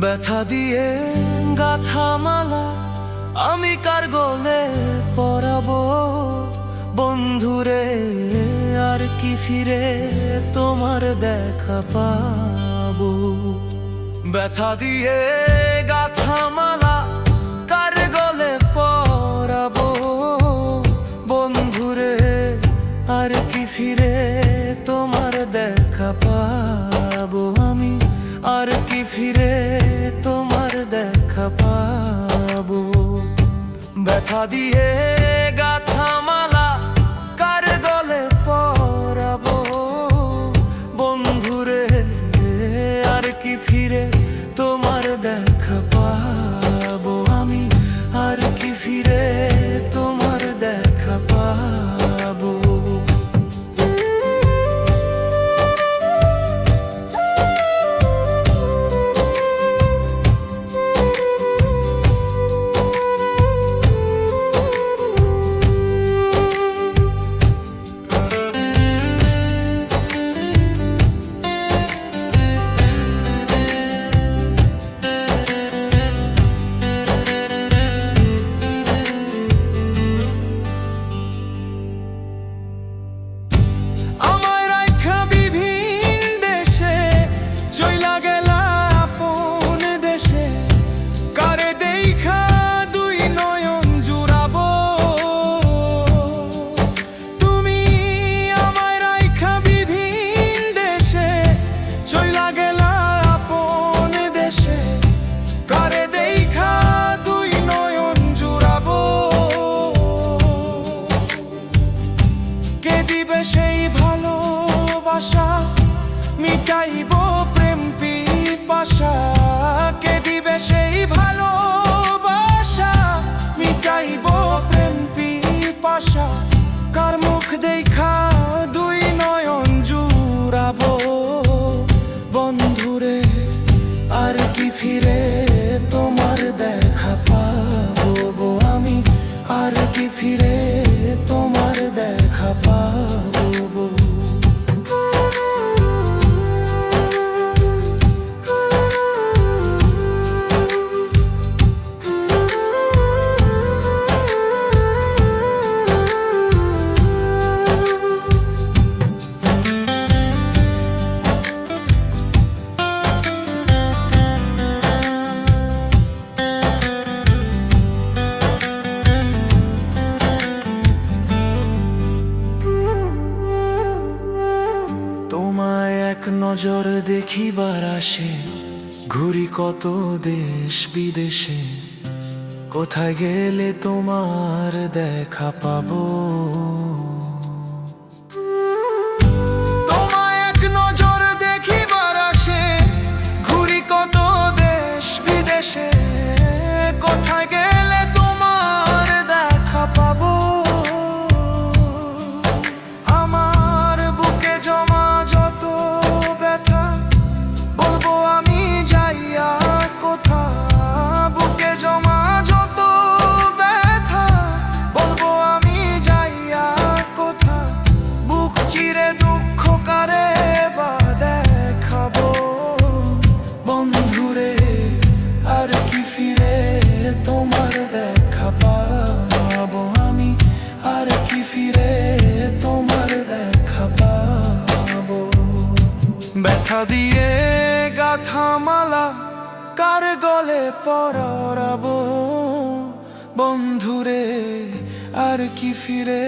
ব্যথা দিয়ে গাথা মালা আমি কার গলে পরাবো বন্ধুরে, আর কি ফিরে তোমার দেখা পাবো। ব্যথা দিয়ে গাথা মালা কার গলে পরাবো বন্ধুরে, আর কি ফিরে তোমার দেখা পাবো আমি, আর কি ফিরে তোমার দেখা পাবো। ব্যথা দিয়ে গাথা মালা কার গলে পরাবো বন্ধুরে, আর কি ফিরে তোমার দেখা পাবো আমি, আর কি ফিরে তোমার দেখা পাবো। সেই ভালোবাসা মিটাইব প্রেম পিপাসা, কে দিবে সেই ভালোবাসা মিটাইব প্রেম পিপাসা, কার মুখ দেখা দুই নয়ন জুড়াবো বন্ধুরে, আর কি ফিরে তোমার দেখা পাবো আমি, আর কি ফিরে তোমার দেখা পাবো। তোমায় এক নজর দেখিবার আসে ঘুরি কত দেশ বিদেশে, কোথায় গেলে তোমার দেখা পাবো। তোমায় এক নজর দেখিবার আসে ঘুরি কত দেশ বিদেশে, কোথায় গেলে তোমার দেখা পাবো। আমার বুকে জমা যত ব্যথা বলবো আমি যাইয়া কোথা, বুকে জমা যত ব্যথা বলবো আমি যাইয়া কোথা, বুক চিরে দুঃখ কারে বা দেখাবো বন্ধুরে, আর কি ফিরে তোমার দেখা পাবো আমি, আর কি ফিরে তোমার দেখা পাবো। ব্যথা দিয়ে গাথা মালা কার গলে পরাবো বন্ধুরে, আর কি ফিরে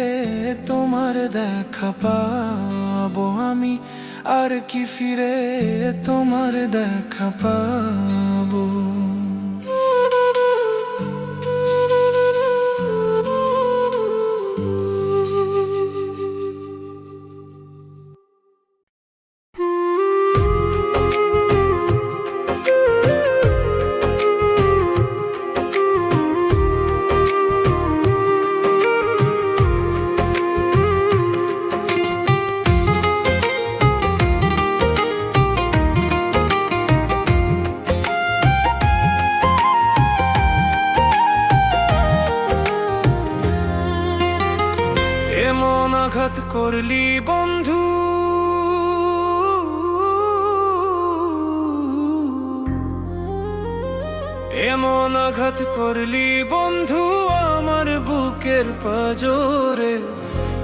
তোমার দেখা পাবো আমি, আর কি ফিরে তোমার দেখা পাবো। আঘাত করলি বন্ধু, এমন আঘাত করলি বন্ধু আমার বুকের পাজরে,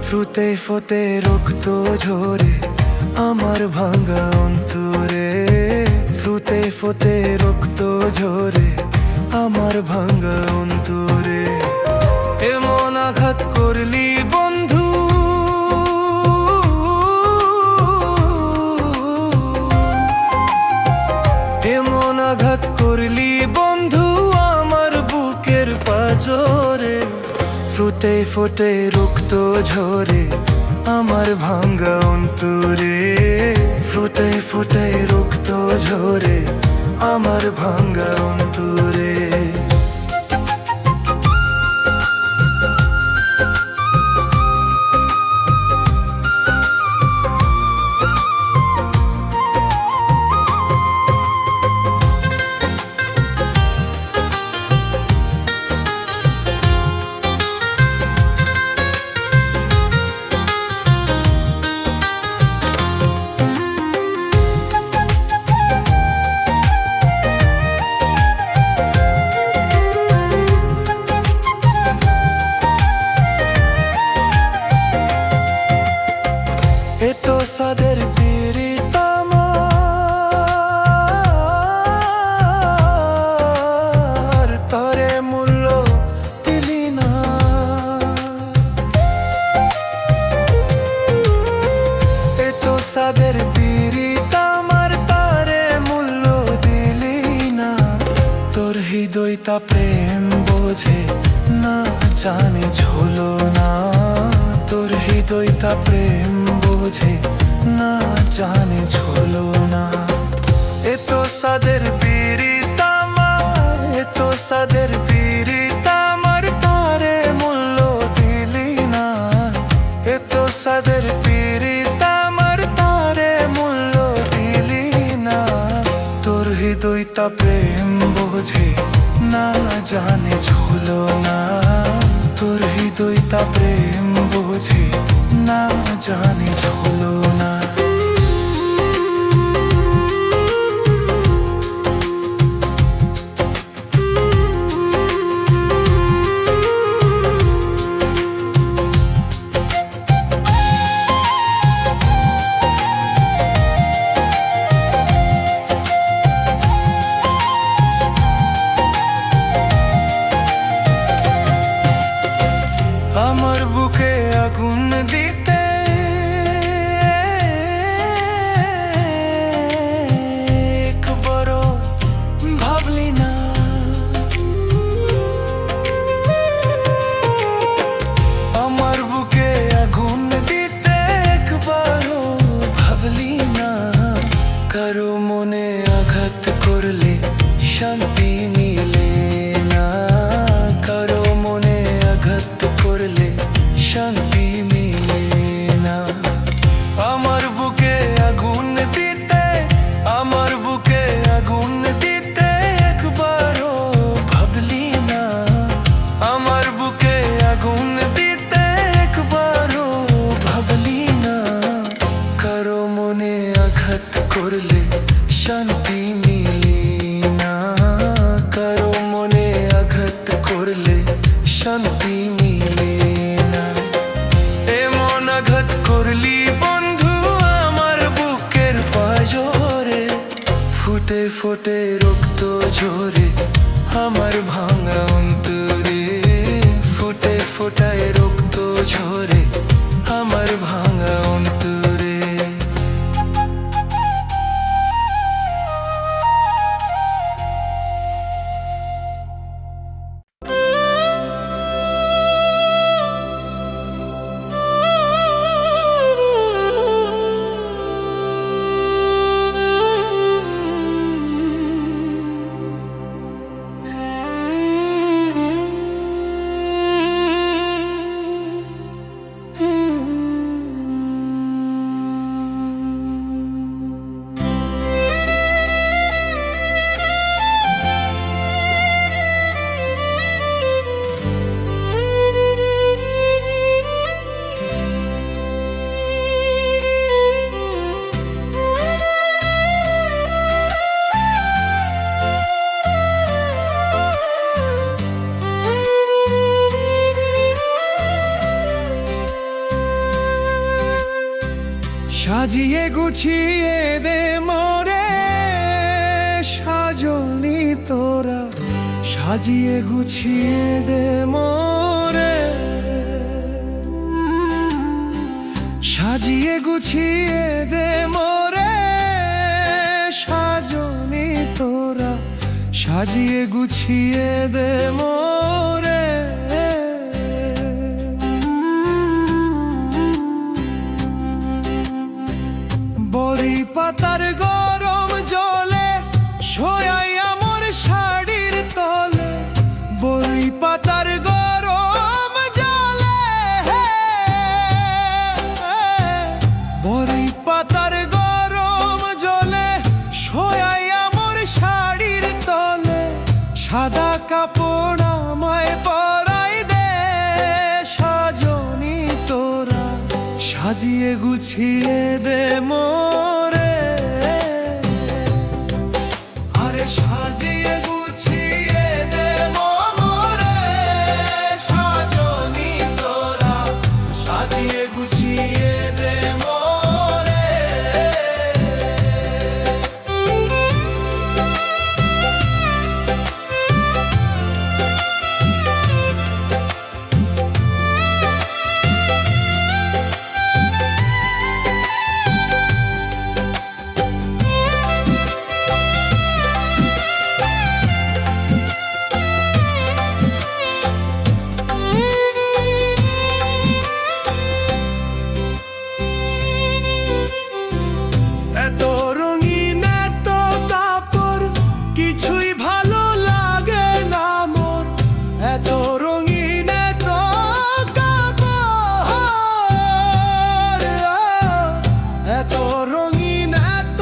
ফ্রুতে ফোতে রক্ত ঝরে আমার ভাঙা অন্তরে, ফ্রুতে ফোতে রক্ত ঝরে আমার ভাঙা অন্তরে। এমন আঘাত করলি বন্ধু এমন আঘাত করলি বন্ধু আমার বুকের পাজরে, ফ্রুতে ফোটে রক্ত ঝরে আমার ভাঙা অন্তরে, ফ্রুতে ফোটে রক্ত ঝরে আমার ভাঙা অন্তরে। এতো সাদের পীড়িত আমার, তরে মূল্য দিলি না। এতো সাদের পীড়িত আমার, তরে মূল্য দিলি না। তোর হৃদয়টা প্রেম বোঝে না, জানে ঝোলো না। তোর হৃদয়টা প্রেম বোঝে না, জানে ঝোলো না। এতো সাদের পীড়িত আমার, এতো সাদের পীড়িত আমার, তারে মূল্য দিলি না। এতো সাদের পীড়িত আমার, তারে মূল্য দিলি না। তোর হৃদয়টা প্রেম বোঝে না, জানে ঝোলো না। তোর হৃদয়টা প্রেম বোঝে না, জানে ঝোলো না। আমার বুকে আগুন দিতে একবারও ভাবলি না। আমার বুকে আগুন দিতে একবারও ভাবলি না। কারো মনে আঘাত করলে শান্তি মিলে না, কারো মনে আঘাত করলে শান্তি মিলে না। আমার বুকে আগুন দিতে, আমার বুকে আগুন দিতে একবারও ভাবলি না। আমার বুকে আগুন দিতে একবারও ভাবলি না। কারো মনে আঘাত করলে শান্তি মিলে না, কারো মনে আঘাত করলে শান্তি মিলে না। এমন আঘাত করলি বন্ধু আমার বুকের পাজরে, ফুটে ফুটে রক্ত ঝরে আমার ভাঙা অন্তরে, ফুটে ফোটায় রক্ত ঝরে আমার ভাঙা অন্তরে। সাজিয়ে গুছিয়ে দে মোরে সাজনি তোরা, সাজিয়ে গুছিয়ে দে মোরে, সাজিয়ে গুছিয়ে দে মোরে সাজনি তোরা, সাজিয়ে গুছিয়ে দে মোরে। বড়ি পাতার গরম জলে শোয়াইয়া মোর শাড়ির তলে, বড়ি পাতার গরম জলে, বড়ি পাতার গরম জলে শোয়াইয়া মোর শাড়ির তলে, সাদা কাপড় আমায় পরাই দে সাজনি তোরা, সাজিয়ে গুছিয়ে দে মোরে, আরে সাজিয়ে গুছিয়ে দে মোরে সাজনি তোরা, সাজিয়ে গুছিয়ে দে মোরে। এত রঙিন এত কাপড় কিছুই ভালো লাগে না মোর, এত রঙিন এত কাপড়, এত রঙিন এত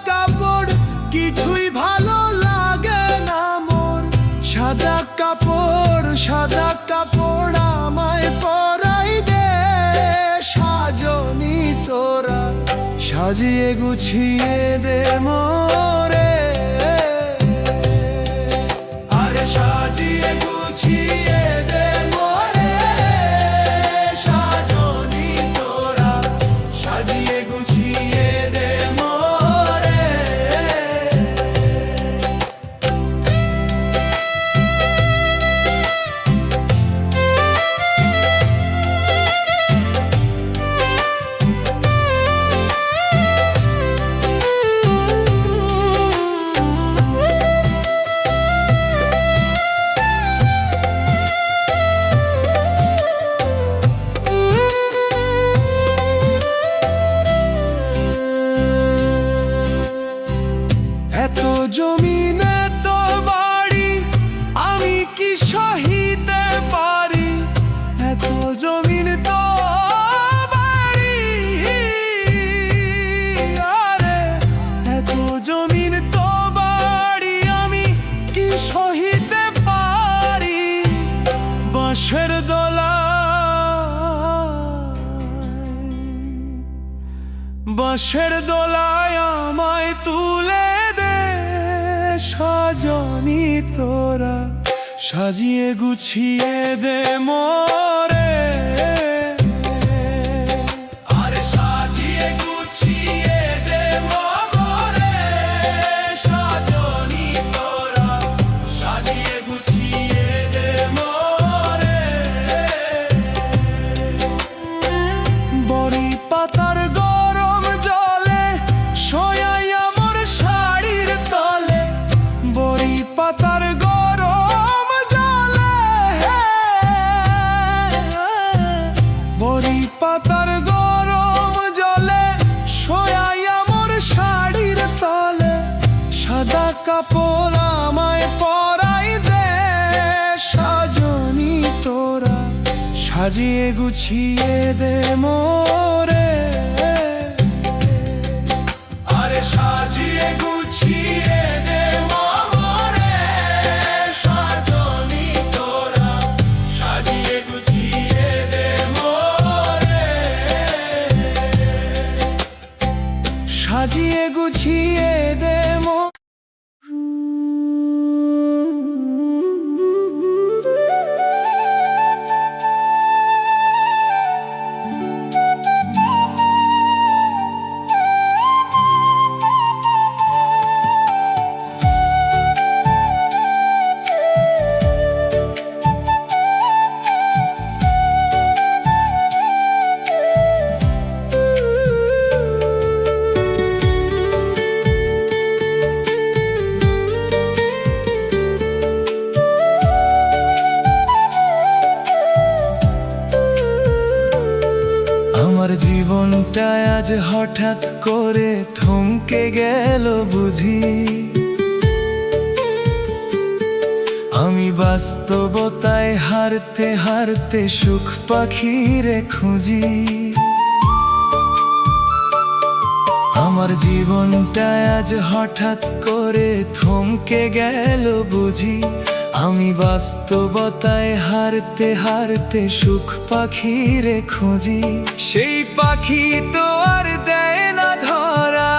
কাপড় কিছুই ভালো লাগে না মোর, সাদা কাপড় সাদা কাপড় আমায় পরাই দে সাজনি তোরা, সাজিয়ে গুছিয়ে দে মোরে, আরে সাজিয়ে গুছিয়ে দে মোরে সাজনি তোরা, সাজিয়ে গুছিয়ে দে মোরে। এত জমিন এত বাড়ি আমি কি সহিতে পারি, এত জমিন তো বাড়ি, আরে এত জমিন তো বাড়ি আমি কি সহিতে পারি, বাঁশের বাঁশের দোলায় আমায় তুলে দে সাজনি তোরা, সাজিয়ে গুছিয়ে দে মোরে, আরে সাজিয়ে গুছিয়ে দে মোরে সাজনি তোরা, সাজিয়ে গুছিয়ে দে মোরে। বড়ি পাতার গরম জলে শোয়াইয়া মোর শাড়ির তলে, বড়ি পাতার গরম জলে, বড়ি পাতার গরম জলে শোয়াইয়া মোর শাড়ির তলে, সাদা কাপড় আমায় পরাই দে সাজনি তোরা, সাজিয়ে গুছিয়ে দে মোরে, আরে সাজিয়ে গুছিয়ে দে মোরে সাজনি তোরা, সাজিয়ে গুছিয়ে দে মোরে, সাজিয়ে গুছিয়ে দে মোরে। জীবনটা আজ হঠাৎ করে থমকে গেল বুঝি, আমি বাস্তবতায় হারতে হারতে সুখ পাখিরে খুঁজি। আমার জীবনটা আজ হঠাৎ করে থমকে গেল বুঝি, আমি বাস্তবতায় হারতে হারতে সুখ পাখিরে খুঁজি। সেই পাখি তো আর দেয় না ধরা,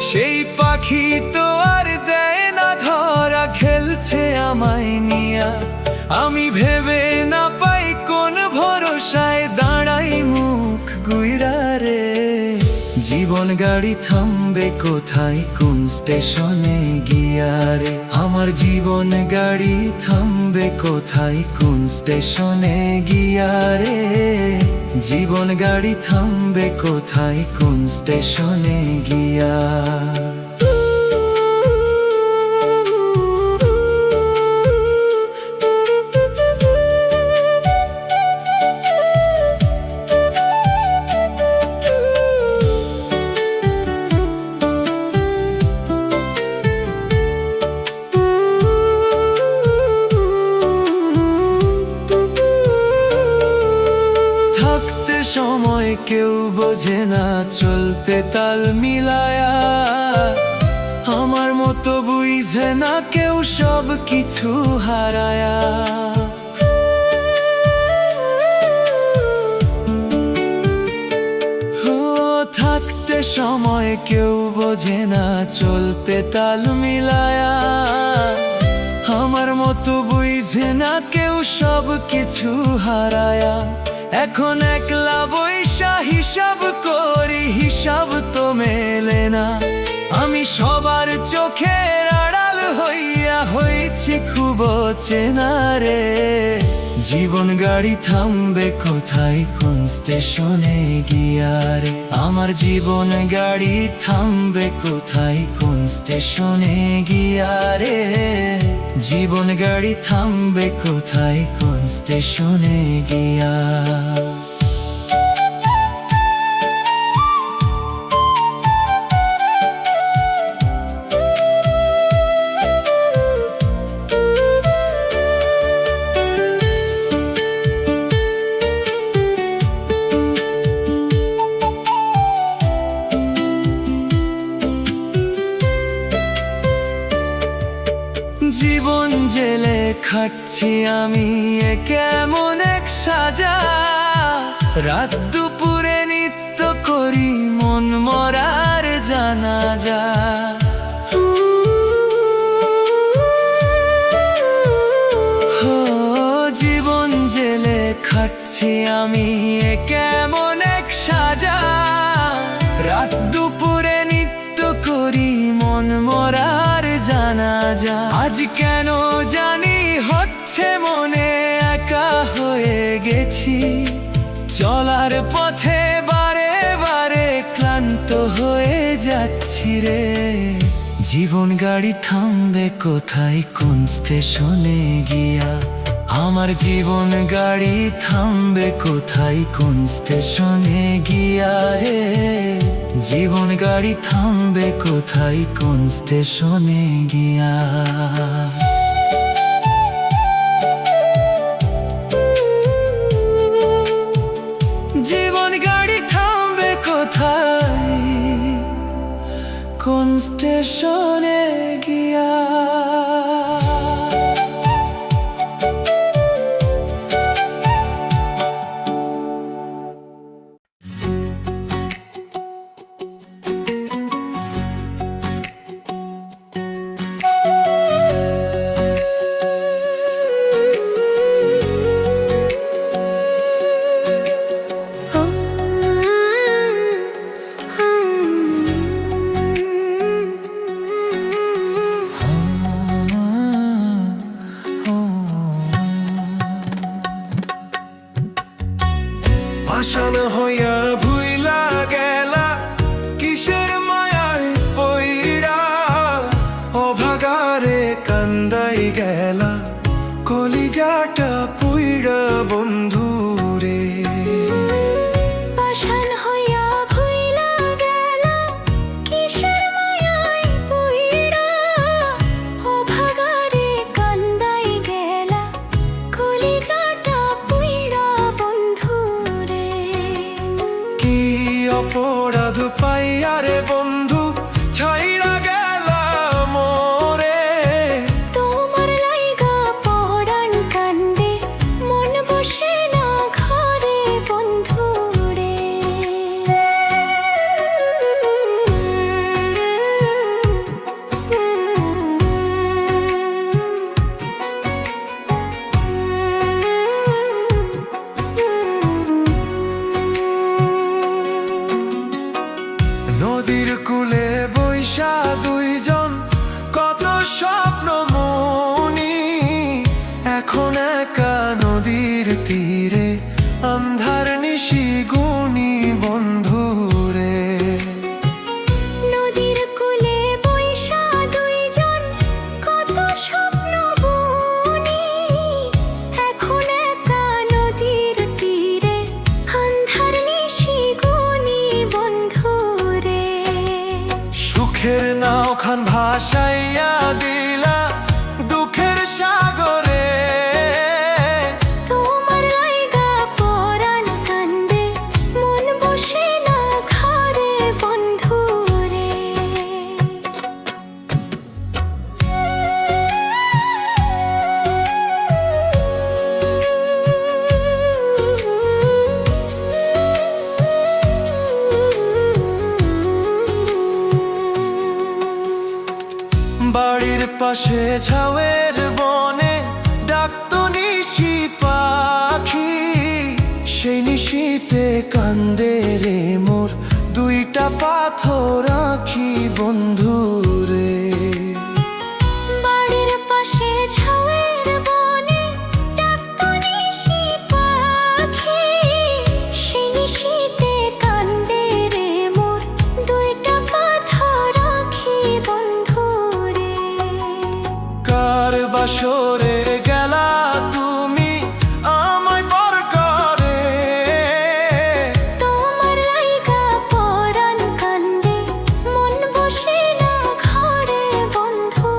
সেই পাখি তো আর দেয় না ধরা, খেলছে আমায় নিয়া। আমি ভেবে না পাই কোন ভরসায় দাঁড়াই মুখ গুইরা রে। জীবন গাড়ি থামবে কোথায় কোন স্টেশনে গিয়া রে, আমার জীবন গাড়ি থামবে কোথায় কোন স্টেশনে গিয়া রে। জীবন গাড়ি থামবে কোথায় কোন স্টেশনে গিয়া। সময় কেউ বোঝে না চলতে তাল মিলায়া, আমার মতো বুঝে না কেউ সব কিছু হারায়া। থাকতে সময় কেউ বোঝে না চলতে তাল মিলায়া, আমার মতো বুঝে না কেউ সব কিছু হারায়া। এখন একলা বৈশা হিসাব করি, হিসাব তো মেলে না। আমি সবার চোখের আড়াল হইয়া হয়েছি খুব চেনা রে। জীবন গাড়ি থামবে কোথায় কোন স্টেশনে গিয়া রে, আমার জীবন গাড়ি থামবে কোথায় কোন স্টেশনে গিয়া রে। জীবন গাড়ি থামবে কোথায় কোন স্টেশনে গিয়া। জীবন জেলে খাটছি আমি এ কেমন এক সাজা, রাত দুপুরে নিত্য করি মন মরার জানাজা। জীবন জেলে খাটছি আমি এ কেমন এক সাজা, রাত দুপুরে নিত্য করি মন মরার জানাজা। আজ কেন জানি হচ্ছে মনে একা হয়ে গেছি, চলার পথে বারে বারে ক্লান্ত হয়ে যাচ্ছি রে। জীবন গাড়ি থামবে কোথায় কোন স্টেশনে গিয়া, আমার জীবন গাড়ি থামবে কোথায় কোন স্টেশনে গিয়া রে। জীবন গাড়ি থামবে কোথায় কোন স্টেশনে গিয়া। জীবন গাড়ি থামবে কোথায় কোন স্টেশনে গিয়া। পাষাণ হইয়া ভুইলা গেলা কিসের মায়ায় পইরা, অভাগারে কান্দাই গেলা কলিজা কলিজাটা পুইড়া বন্ধু রে। পাষাণ হইয়া ভুইলা গেলা কিসের মায়ায় পুইড়া, ও ভাগারে কান্দাই গেলা কলিজাটা পুইড়া বন্ধু রে। কি অপরাধ পাইয়া রে বন্ধু ছাইড়া গেলা মোরে। তোমার লাইগা পরাণ কান্দে মন বসে না ঘরে বন্ধু রে। নদীর কূলে বৈশা দুইজন কত স্বপ্ন মনি, এখন একা নদীর তীরে আন্ধার নিশি গুনি বন্ধু রে। নদীর কূলে বৈশা দুইজন কত স্বপ্ন বুনি, এখন একা নদীর তীরে আন্ধার নিশি গুনি বন্ধু রে। সুখের নাও খান ভাসাইয়া দিলা দুঃখের সাগরে। তোমার লাইগা পরাণ কান্দে মন বসে না ঘরে বন্ধু রে। বাড়ির পাশে ঝাউয়ের বনে ডাকতো নিশি পাখি, সেই নিশিতে কান্দে রে মোর দুইটা পাথর আঁখি বন্ধু রে। বাড়ির পাশে ঝাউয়ের বনে ডাকতো নিশি পাখি, সেই নিশিতে কান্দে রে মোর দুইটা পাথর আঁখি বন্ধু রে। কার বাসরে গেলা তুমি আমায় পর করে। তোমার লাইগা পরাণ কান্দে মন বসে না ঘরে বন্ধু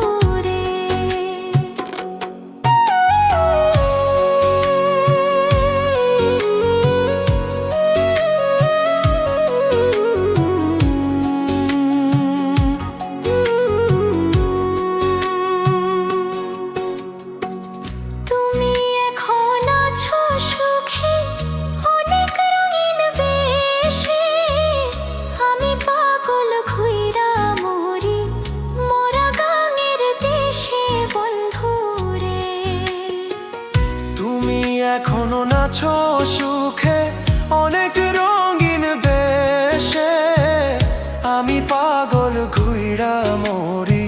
রে। তুমি এখন আছো সুখে অনেক রঙিন বেশে, আমি পাগল ঘুইরা মরি মোরা গাঙের দেশে বন্ধু রে। তুমি এখনো নাছো সুখে অনেক রঙিন বেশে, আমি পাগল ঘুইরা মরি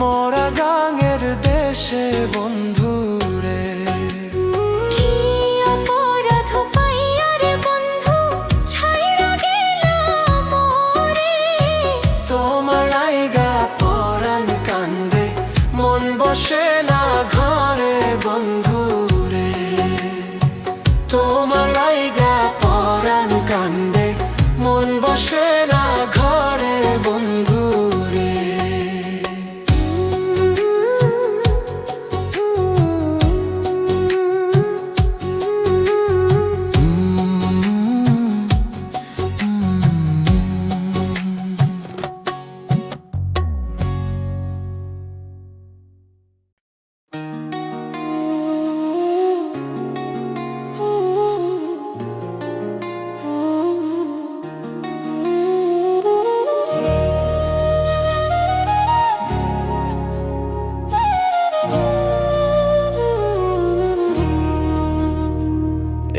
মরা গাঙের দেশে বন্ধু রে। কি অপরাধ পাইয়া রে বন্ধু ছাইড়া গেলা মোরে। তোমার লাইগা পরাণ কান্দে মন বসে না ঘরে বন্ধু রে। তোমার লাইগা পরাণ কান্দে মন বসে না ঘরে বন্ধু রে।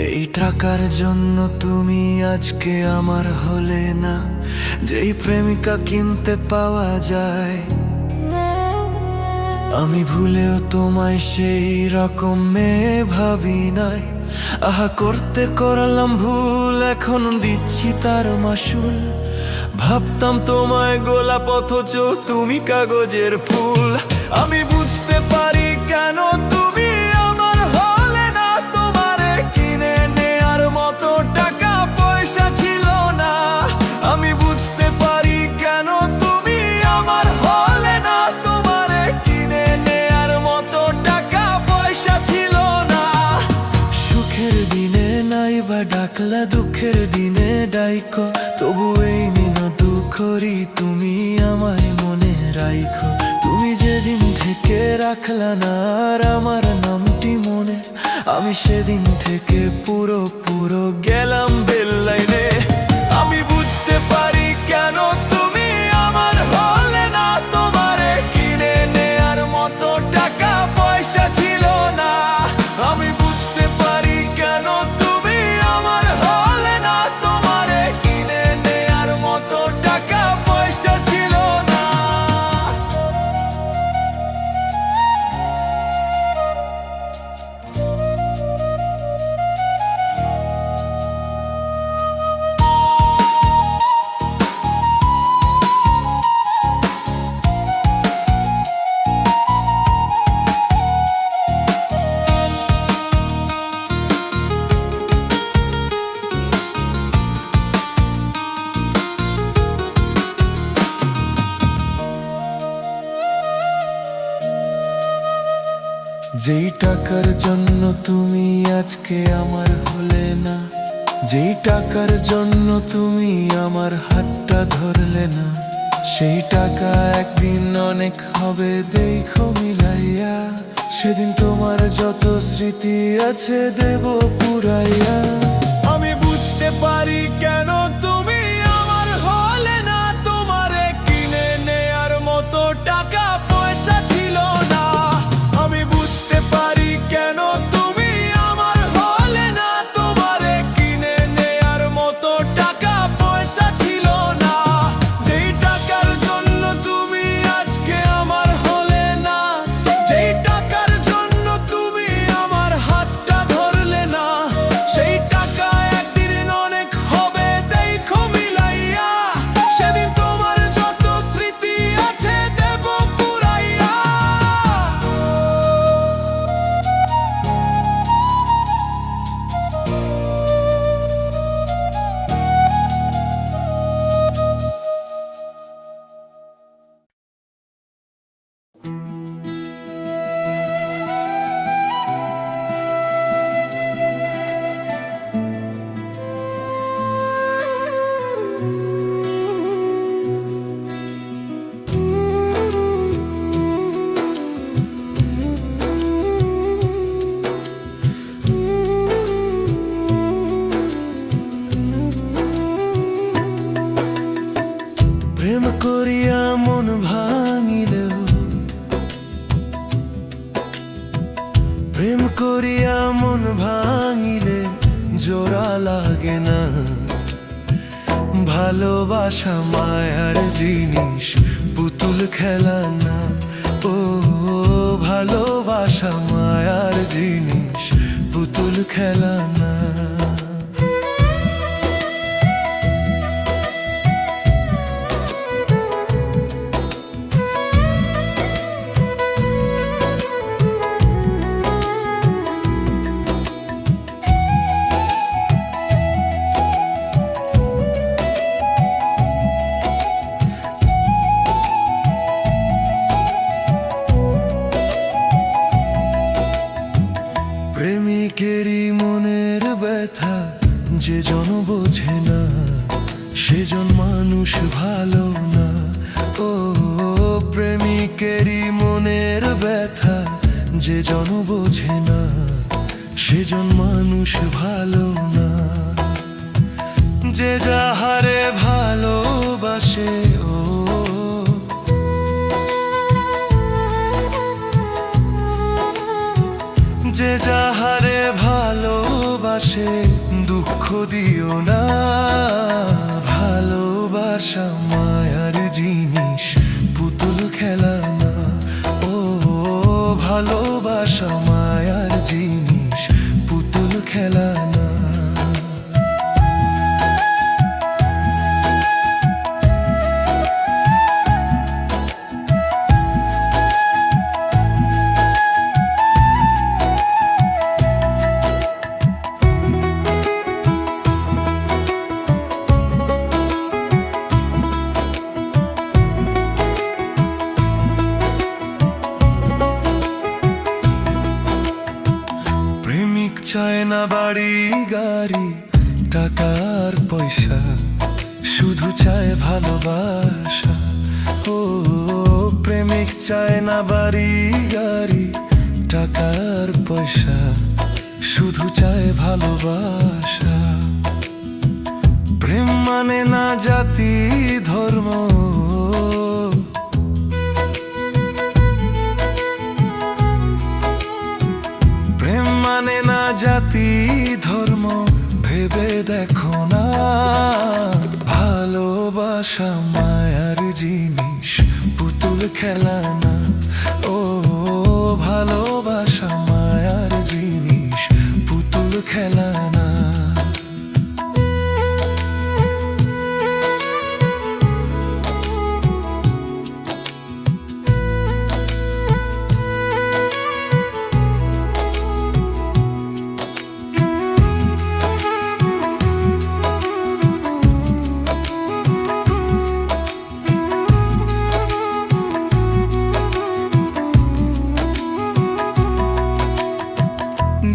এই টাকার জন্য তুমি আজকে আমার হলে না, যেই প্রেমিকা কিনতে পাওয়া যায়। আমি ভুলেও তোমায় সেই রকম মেয়ে ভাবি নাই। আহা করতে করলাম ভুল, এখন দিচ্ছি তার মাসুল। ভাবতাম তোমায় গোলাপ অথচ তুমি কাগজের ফুল। আমি বুঝতে পারি কেন তুমি আমার করি তুমি আমায় মনে রাখো। তুমি যেদিন থেকে রাখলা না আর আমার নামটি মনে, আমি সেদিন থেকে পুরো পুরো গেলাম বেল লাইনে। আমি বুঝতে পারি কেন তুমি আমার হলে না, তোমারে কিনে নেয়ার মতো টাকা পয়সা ছিল না। আমি বুঝতে পারি কেন তুমি আমার হলে না, তোমারে কিনে নেয়ার মতো টাকা পয়সা ছিল না। যেই টাকার জন্য তুমি আজকে আমার হলে না, যেই টাকার জন্য তুমি আমার হাতটা ধরলে না, সেই টাকা একদিন অনেক হবে দেখো মিলাইয়া। সেদিন তোমার যত স্মৃতি আছে দেব পুরাইয়া। আমি বুঝতে পারি কেন তুমি আমার হলে না, তোমারে কিনে নেয়ার মতো টাকা পয়সা ছিল না। আমি বুঝতে পারি কেন তুমি আমার হলে না, তোমারে কিনে নেয়ার মতো টাকা পয়সা ছিল না। যেই টাকার জন্য তুমি আজকে আমার হলে না, যেই টাকার জন্য তুমি আমার হাতটা ধরলে না, সেই টাকা একদিন অনেক হবে দেখো মিলাইয়া। সেদিন তোমার যত স্মৃতি আছে দেব পুরাইয়া। প্রেম করিয়া মন ভাঙিলেও, প্রেম করিয়া মন ভাঙিলে জোড়া লাগে না। ভালোবাসা মায়ার জিনিস, পুতুল খেলা না। ও ভালোবাসা মায়ার জিনিস, পুতুল খেলা না। প্রেমিকেরই মনের ব্যথা যে জন বোঝে না, সেজন মানুষ ভালো না। ও প্রেমিকেরই মনের ব্যথা যে জন বোঝে না, সেজন মানুষ ভালো না। যে যাহারে ভালোবাসে, ও যে যাহারে ভালোবাসে দুঃখ দিও না। ভালোবাসা মায়ার জিনিস, পুতুল খেলা না। ও ভালোবাসা মায়ার জিনিস, পুতুল খেলা না। চায় না বাড়ি গাড়ি টাকার পয়সা, শুধু শুধু চায় ভালোবাসা। ও প্রেমিক চায় না বাড়ি গাড়ি টাকার পয়সা, শুধু চায় ভালোবাসা। প্রেম মানে না জাতি ধর্ম, প্রেম মানে না জাতি ধর্ম, ভেবে দেখো না। ভালোবাসা মায়ার জিনিস, পুতুল খেলা না। ও ভালোবাসা মায়ার জিনিস, পুতুল খেলা না।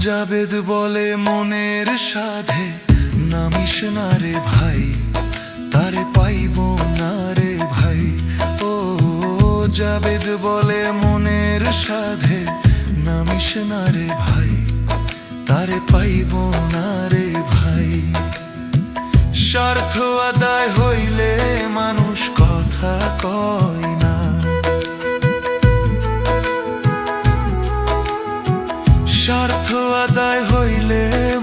জাবেদ বলে মনের সাধে নামিস না রে ভাই, তারে পাইব না রে ভাই। ও জাবেদ বলে মনের সাধে নামিস না রে ভাই, তারে পাইব না রে ভাই। স্বার্থ আদায় হইলে মানুষ কথা কয় না, স্বার্থ আদায় হইলে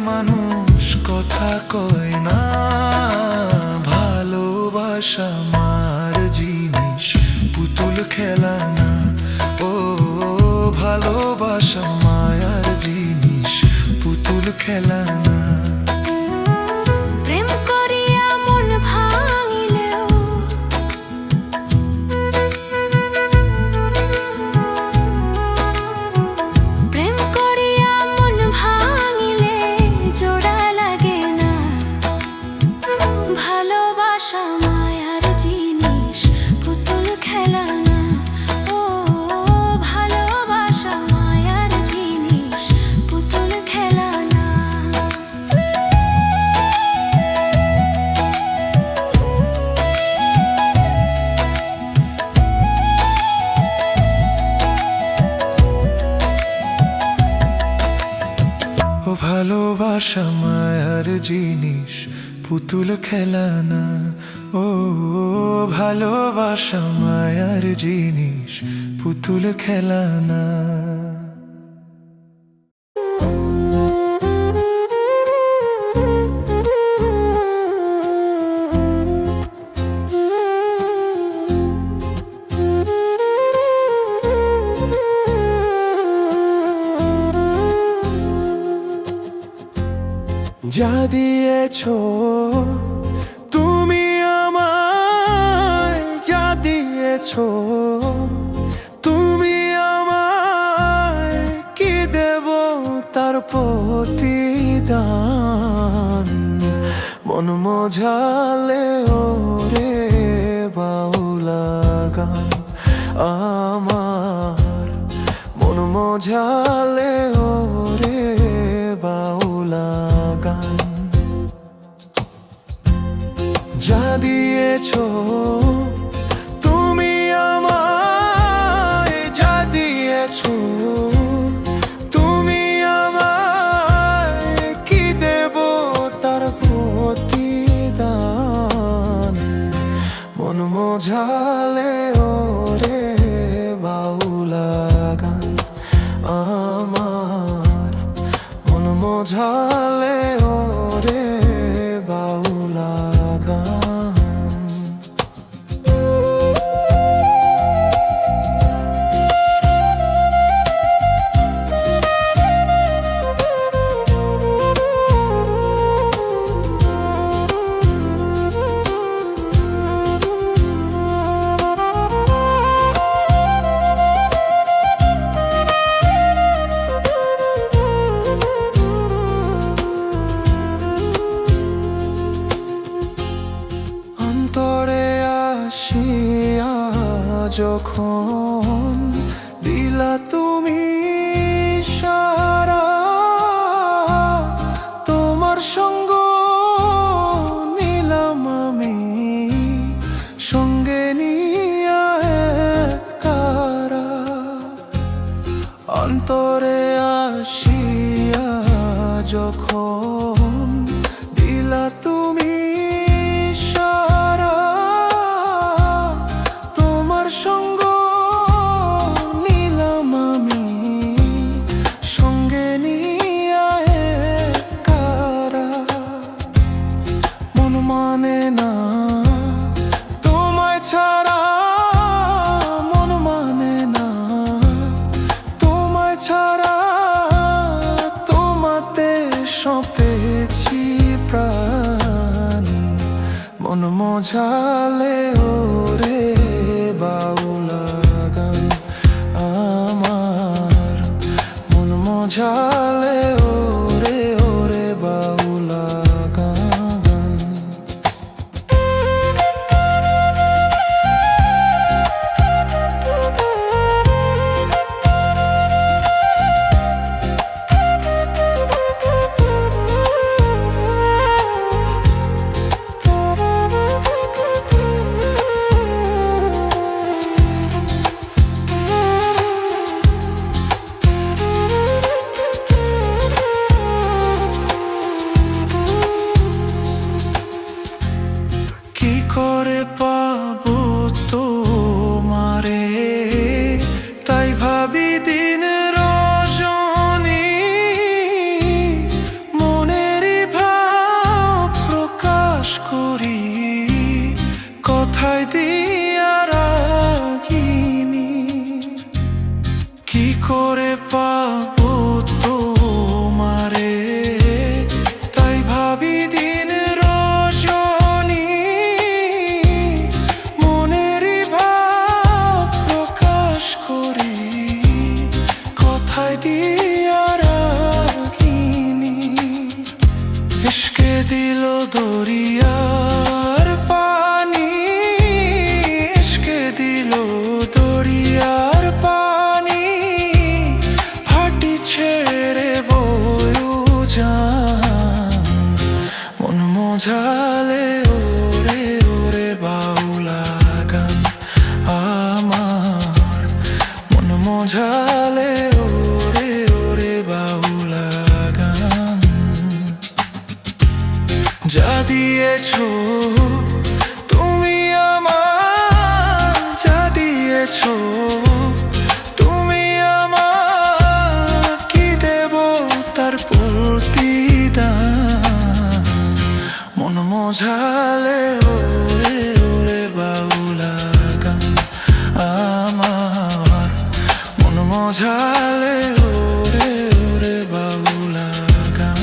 মানুষ কথা কয় না। ভালোবাসা মার জিনিস, পুতুল খেলা না। ও ভালোবাসা মায়ার জিনিস, পুতুল খেলা না। প্রেম করিয়া মন ভাঙিলেও, প্রেম করিয়া মন ভাঙিলে জোড়া লাগে না। ভালোবাসা মায়ার জিনিস, পুতুল খেলা না। ও ভালোবাসা মায়ার জিনিস, পুতুল খেলা না। ও ভালোবাসা মায়ার জিনিস, পুতুল খেলা না। ও ভালোবাসা মায়ার জিনিস, পুতুল খেলা না। যা দিয়েছো তুমি আমায়, যা দিয়েছো তুমি আমায়, কি দেব তার প্রতিদান। মন মজালে ওরে বাউলা গান আমার, মন মজালে ওরে বাউলা গান। যা দিয়েছো তুমি আমায়, যা দিয়েছো তুমি আমায়, কি দেব তার প্রতিদান। মন মজালে ওরে বাউলা গান আমার, মন মজালে ওরে বাউলা গান। অন্তরে আসিয়া যখন দিলা তুমি সারা, তোমার সঙ্গ নিলাম আমি সঙ্গে নিয়া কারা। মন মানে না তোমায় ছাড়া, মন মানে না তোমায় ছাড়া, তোমাতে সঁপেছি প্রাণ। মন মজালে ওরে বাউলা গান আমার, মন মজালে ওরে ওরে বাউলা গান। কি করে পাবো তোমারে, তাই ভাবি দিন রজনী। মনেরই ভাব প্রকাশ করি কথায় দিয়া রাগিনী। কি করে পাবো তোমারে, তাই ভাবি দিন রজনী। মনেরই ভাব প্রকাশ করি কথায় দিয়া রাগিনী। ইশকে দিল দরিয়ার পানি, ইশকে দিল দরিয়ার পানি। ফাটি ছেড়ে বয়ু যান, মন মজালে ওরে ওরে বাউলা গান আমার। মন মজালে ওরে ওরে বাউলা গান। যা দিয়েছো তুমি আমার, যা দিয়েছো তুমি আমার, কি দেব তার প্রতিদান। মন মজালে ওরে ওরে বাউলা গান আমার, মন মজালে ওরে ওরে বাউলা গান।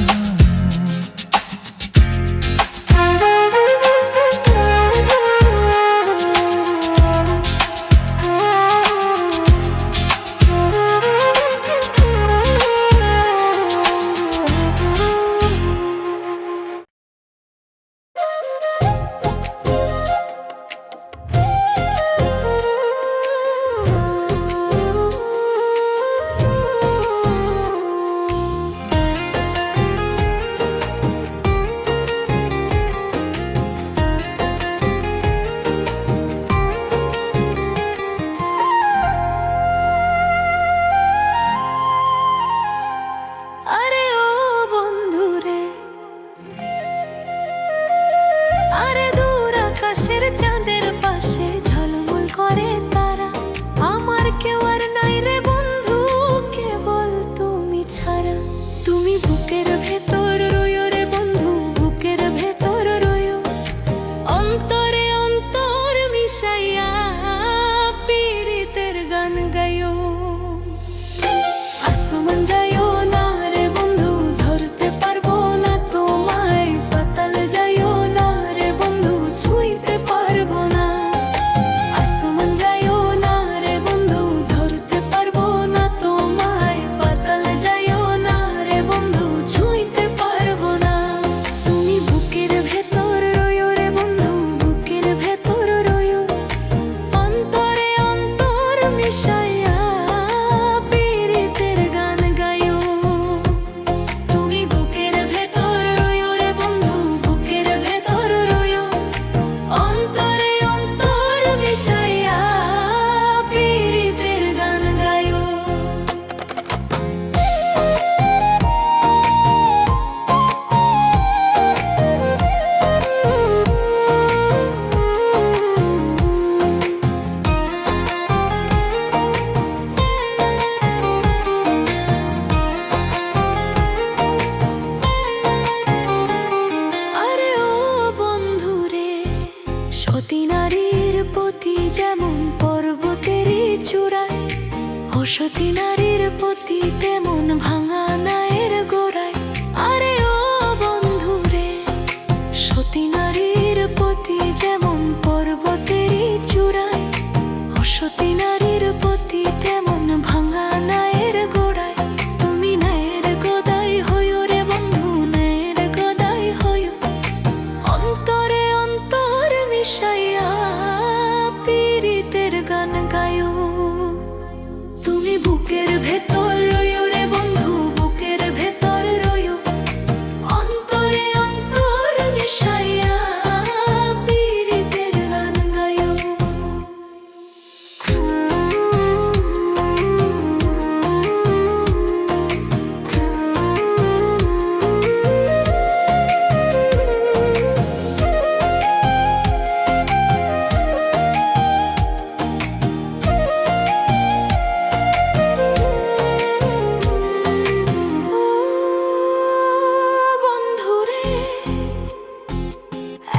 সতী নারীর প্রতি তেমন ভাঙা নায়ের গোড়ায়। আরে ও বন্ধু রে, সতী নারীর প্রতি যেমন পর্বতেরই চূড়ায়, অসতী নারীর প্রতি তেমন ভাঙা নায়ের গোড়ায়। তুমি নায়ের গোদাই হইও রে বন্ধু, নায়ের গোদাই হইও, অন্তরে অন্তর মিশাইয়া পীড়িতের গান গায়ো। তুমি বুকের ভেতর রইও রে বন্ধু, বুকের ভেতর রইও, অন্তরে অন্তর মিশাইয়া পীড়িতের গান গায়ো।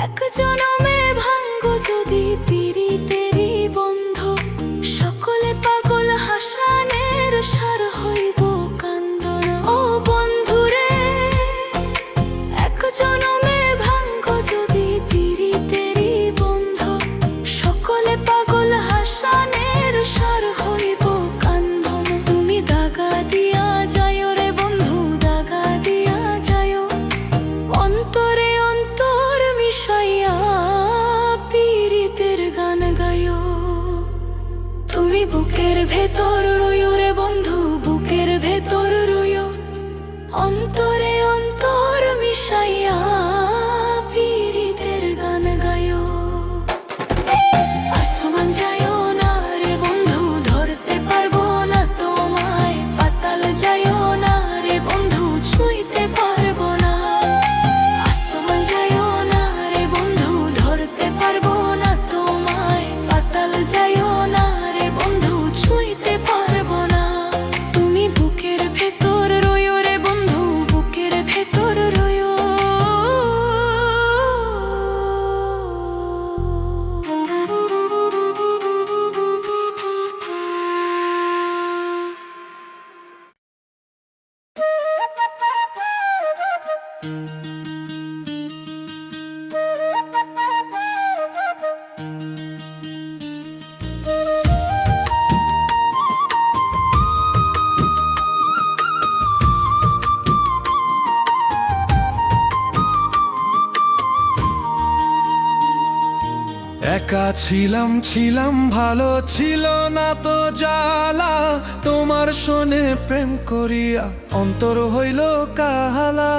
এক জনমে ভাঙ্গো যদি পীড়িতেরই বন্ধ, সকলে পাগল হাসানের সার হইব কান্দন। ও বন্ধুরে, এক জনমে ভাঙ্গো যদি পীড়িতেরই বন্ধ, সকলে পাগল হাসানের সার হইব কান্দন। তুমি দাগা দিয়া যায়ো রে বন্ধু, দাগা দিয়া যায়ো, অন্তরে অন্তর মিশাইয়া পীড়িতের গান গায়ো। তুমি বুকের ভেতর রইও রে বন্ধু, বুকের ভেতর রইও, অন্তরে অন্তর মিশাইয়া পীড়িতের গান গায়ো। আসমান যায়ও না রে বন্ধু, ধরতে পারবো না তোমায়, পাতাল যায়ও না রে বন্ধু, ছুঁইতে পারবো না। আসমান যায়ও না রে বন্ধু, ধরতে পারবো না তোমায়, পাতাল যায়ও না রে বন্ধু, ছুঁইতে পারবো না। তুমি বুকের ভেতর রইও রে বন্ধু, বুকের ভেতর রইও। একা ছিলাম ছিলাম ভালো, ছিল না তো জ্বালা, তোমার শোনে প্রেম করিয়া অন্তর হইল কাহালা।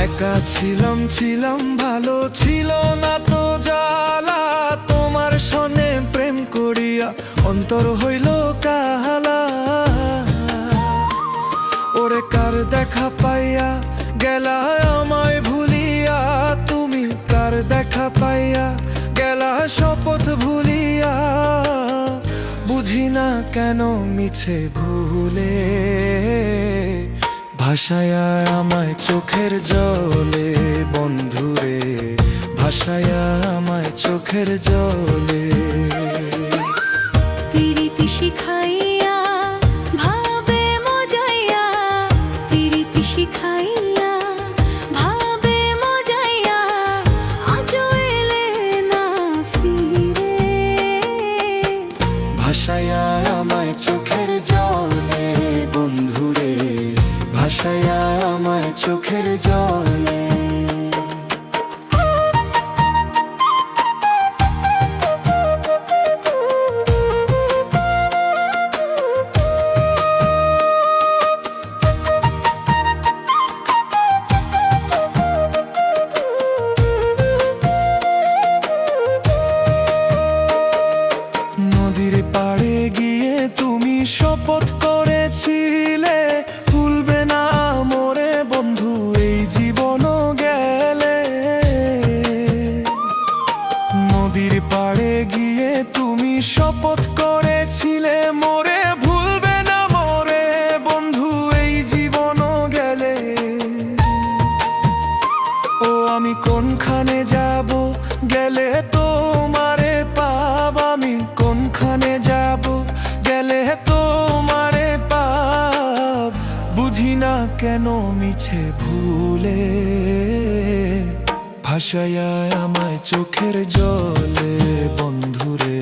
একা ছিলাম ছিলাম ভালো, ছিল না তো জ্বালা, তোমার শোনে প্রেম করিয়া অন্তর হইল কাহালা। ওরে কার দেখা পাইয়া গেলা আমায় ভুলিয়া, তুমি কার দেখা পাইয়া গেলা শপথ ভুলিয়া। বুঝি না কেন মিছে ভুলে ভাসায়া আমায় চোখের জলে, বন্ধুরে ভাসায়া আমায় চোখের জলে। পীড়িতি শিখাইয়া ভাবে মজাইয়া, পীড়িতি শিখাইয়া ভাবে মজাইয়া, আজও এলে না ফিরে। ভাসায়া আমায় চোখের জলে, বন্ধুরে ভাসায়া আমায় চোখের জলে। নদীর পাড়ে গিয়ে তুমি শপথ করেছিলে, ভুলবে না মোরে বন্ধু এই জীবনও গেলে। নদীর পাড়ে গিয়ে তুমি শপথ করেছিলে, মোরে ভুলবে না মোরে বন্ধু এই জীবনও গেলে। ও আমি কোনখানে যাব গেলে তোমারে পাব, আমি কোনখানে যাব মিছে ভুলে, ভাসায়া আমায় চোখের জলে বন্ধুরে,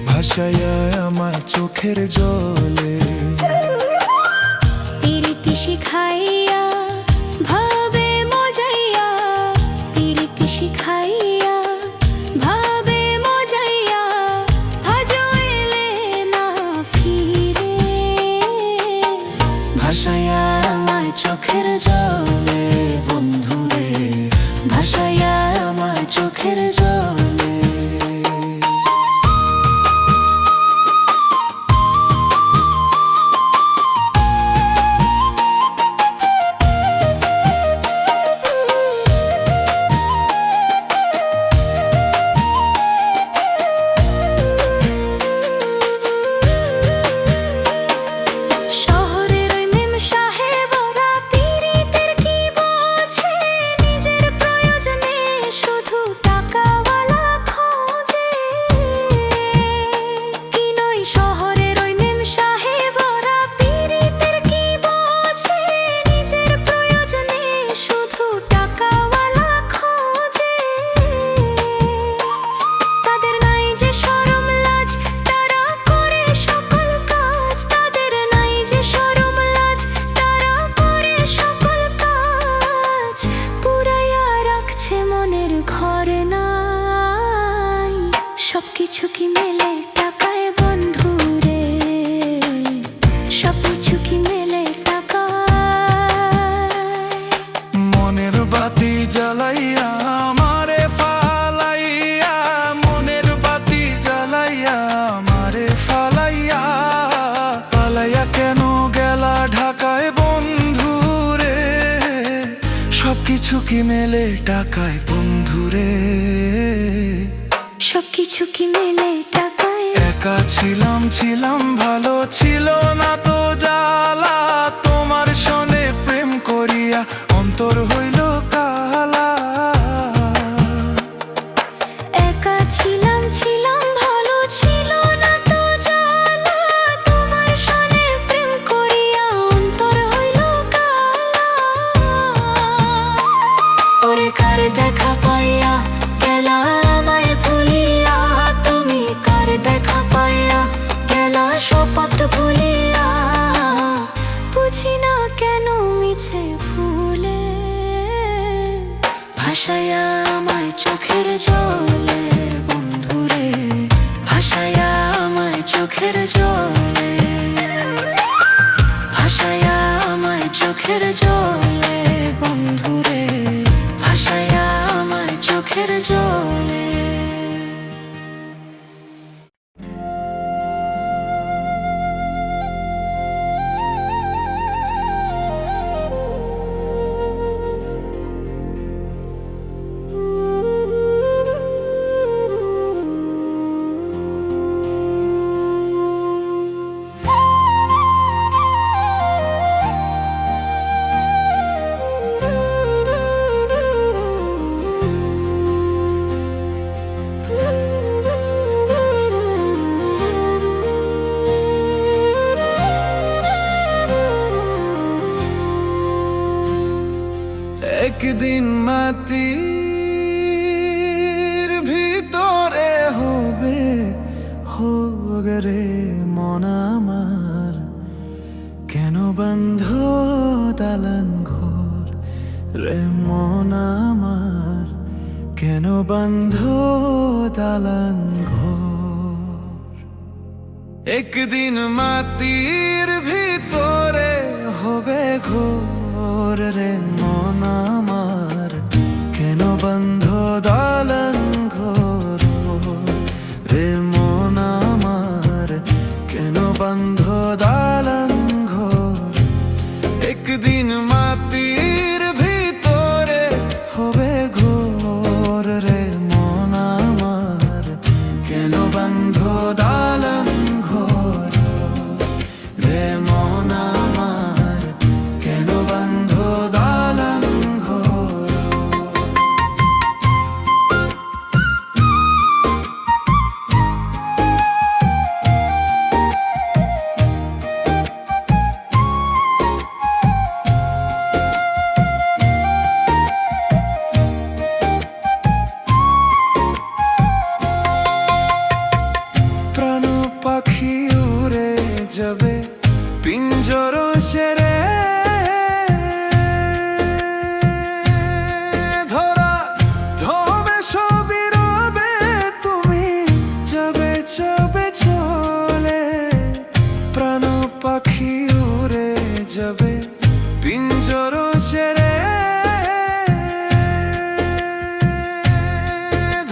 ভাসায়া আমায় চোখের জলে। প্রীতি শিখাইয়া ভাবে মজাইয়া, প্রীতি শিখাইয়া ভাবে মজাইয়া, আজও এলে না ফিরে, ভাসায়া আমায় চোখের জলে বন্ধুরে, ভাসায়া আমায় চোখের জলে। শহরের ওই মেম সাহেবরা পীড়িতের কি বোঝে, নিজের প্রয়োজনে শুধু টাকাওয়ালা খোঁজে। কি নয় শহরের ওই মেম সাহেবরা পীড়িতের কি বোঝে, নিজের প্রয়োজনে শুধু টাকাওয়ালা খোঁজে। তাদের নাই যে শরম লাজ, তারা করে সকল কাজ, তাদের নাই যে শরম লাজ, তারা করে সকল কাজ, পুরাইয়া রাখছে মনের ঘরে নাই। সবকিছু কি মেলে টাকায় বন্ধুরে, সবকিছু কি মেলে টাকায়। মনের বাতি জ্বালাইয়া আমারে ফালাইয়া, মনের বাতি জ্বালাইয়া আমারে ফালাইয়া, পালাইয়া কেন গেলা ঢাকায় বন্ধুরে, সবকিছু কি মেলে টাকায় বন্ধুরে। সবকিছু কি মেলে টাকায়। একা ছিলাম ছিলাম ভালো ছিল না তো জ্বালা, তোমার সনে প্রেম করিয়া অন্তর হইল কালা। একা ছিলাম ছিলাম ভালো ছিল না তো জ্বালা, তোমার সনে প্রেম করিয়া অন্তর হইল কালা। ওরে কার দেখা পাইয়া গেলা আমায় ভুলিয়া, তুমি কার দেখা পাইয়া গেলা শপথ ভুলিয়া, বুঝি না কেন মিছে ভুলে, ভাসায়া আমায় চোখের জলে বন্ধুরে, ভাসায়া আমায় চোখের জলে, ভাসায়া আমায় চোখের জলে বন্ধুরে, ভাসায়া আমায় চোখের জলে। একদিন মাটির ভিতরে হবে হোগরে মন আমার, কেন বন্ধ দালান ঘর রে মন আমার, কেন বন্ধ দালান ঘর। একদিন মাটির ভিতরে হবে ঘোর রে মন আমার, কেন বন্ধ দালান ঘর রে মন আমার, কেন বন্ধ দালান ঘর। একদিন মাটির ভিতরে হবে ঘোর রে মন আমার, কেন বন্ধ দালান ঘর রে মন আমার, কেন বন্ধ দালান ঘর। উড়ে যাবে পিঞ্জর সেরে ধরা ধবে সবই রবে তুমি যাবে যাবে চলে প্রাণ পাখি উড়ে যাবে পিঞ্জর সেরে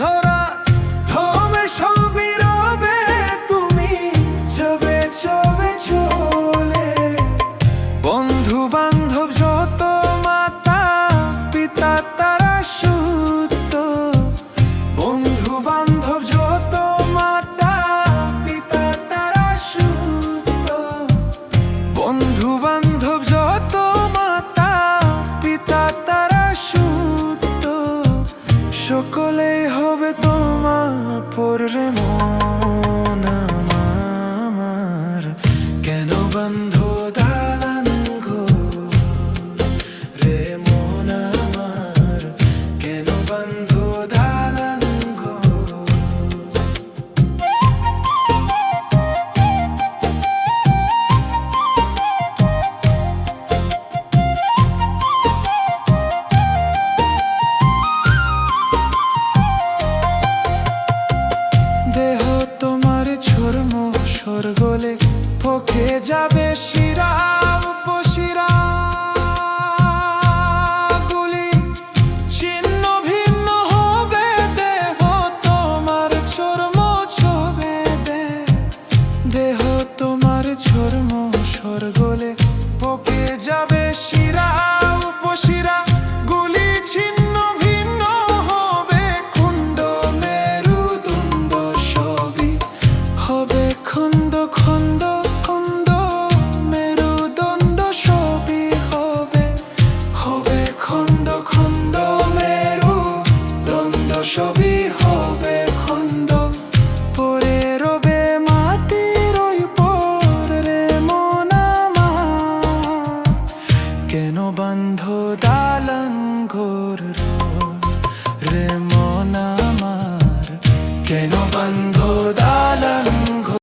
ধরা ধবে সবই রবে তুমি যাবে যাবে চলে বন্ধু বান্ধব যত মাতা পিতা তারা সুত বন্ধু বান্ধব যত মাতা পিতা তারা সুত বন্ধু বান্ধব যত মাতা পিতা তারা সুত সকলেই হবে তোমার পরে মন আমার কেন বন্ধ দালান ঘর রে মন আমার কেন বন্ধ দালান ঘর দেহ তোমার ছর্ম সরগলে পকে যাবে শিরা উপশিরা গুলি ছিন্ন ভিন্ন হবে দেহ তোমার চর্ম ছবে দেহ তোমার চর্ম সরগলে পকে যাবে শিরা উপশিরা গুলি ছিন্ন ভিন্ন হবে খণ্ড মেরুদণ্ড সবই হবে খণ্ড খণ্ড